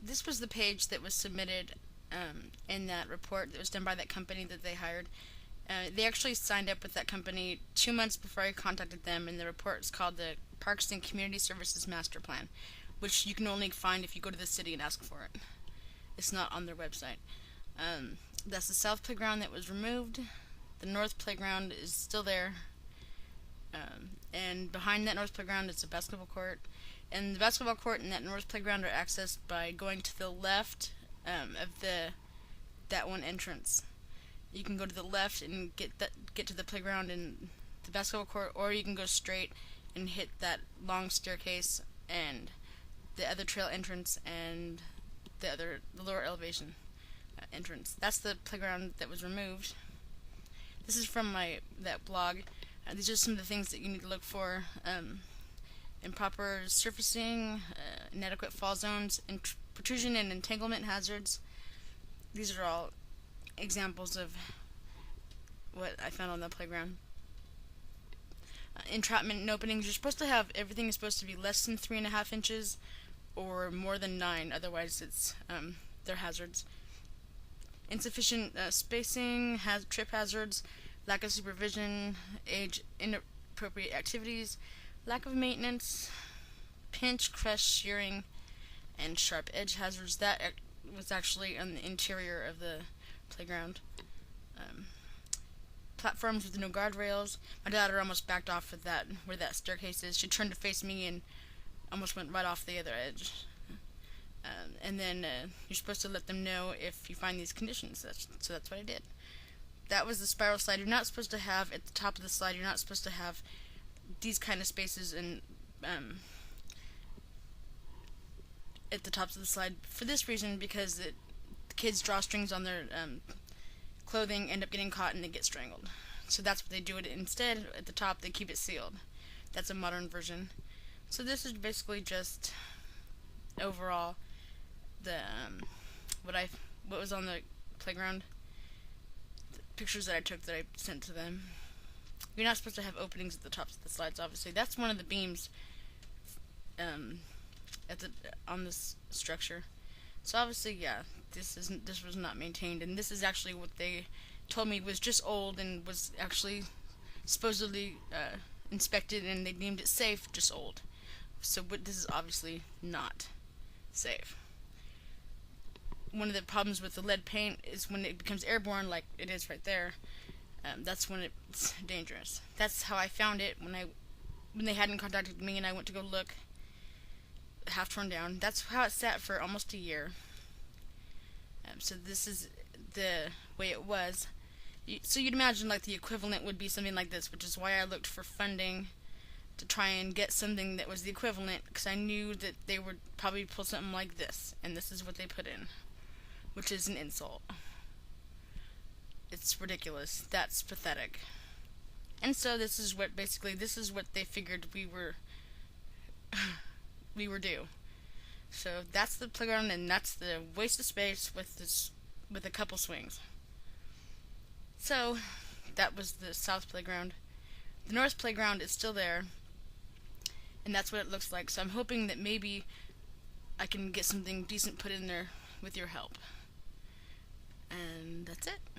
this was the page that was submitted in that report that was done by that company that they hired. They actually signed up with that company 2 months before I contacted them, and the report is called the Parks and Community Services Master Plan, which you can only find if you go to the city and ask for it. It's not on their website. That's the south playground that was removed. The north playground is still there. And behind that north playground is a basketball court. And the basketball court and that north playground are accessed by going to the left of that one entrance. You can go to the left and get to the playground and the basketball court, or you can go straight and hit that long staircase and the other trail entrance and the lower elevation entrance. That's the playground that was removed. This is from that blog. These are some of the things that you need to look for: improper surfacing, inadequate fall zones, protrusion and entanglement hazards. These are all examples of what I found on the playground. Entrapment and openings. You're supposed to have everything is supposed to be less than 3.5 inches or more than 9. Otherwise, they're hazards. Insufficient spacing, trip hazards, lack of supervision, age inappropriate activities, lack of maintenance, pinch, crush, shearing, and sharp edge hazards. That was actually on the interior of the playground. Platforms with no guardrails. My daughter almost backed off with that where that staircase is. She turned to face me and almost went right off the other edge. And then you're supposed to let them know if you find these conditions. So that's what I did. That was the spiral slide. You're not supposed to have at the top of the slide. You're not supposed to have these kind of spaces and at the tops of the slide for this reason, because the kids draw strings on their clothing, end up getting caught, and they get strangled. So that's what they do. It instead at the top they keep it sealed. That's a modern version. So this is basically just overall the what was on the playground, the pictures that I took that I sent to them. You're not supposed to have openings at the tops of the slides. Obviously, that's one of the beams on this structure. So obviously, yeah, this was not maintained, and this is actually what they told me was just old and was actually supposedly inspected, and they deemed it safe, just old. So this is obviously not safe. One of the problems with the lead paint is when it becomes airborne, like it is right there. That's when it's dangerous. That's how I found it when they hadn't contacted me and I went to go look. Half torn down. That's how it sat for almost a year. So this is the way it was. So you'd imagine like the equivalent would be something like this, which is why I looked for funding to try and get something that was the equivalent, because I knew that they would probably pull something like this, and this is what they put in, which is an insult. It's ridiculous. That's pathetic. And so this is what they figured we were due. So that's the playground, and that's the waste of space with a couple swings. So that was the south playground. The north playground is still there, and that's what it looks like. So I'm hoping that maybe I can get something decent put in there with your help. And that's it.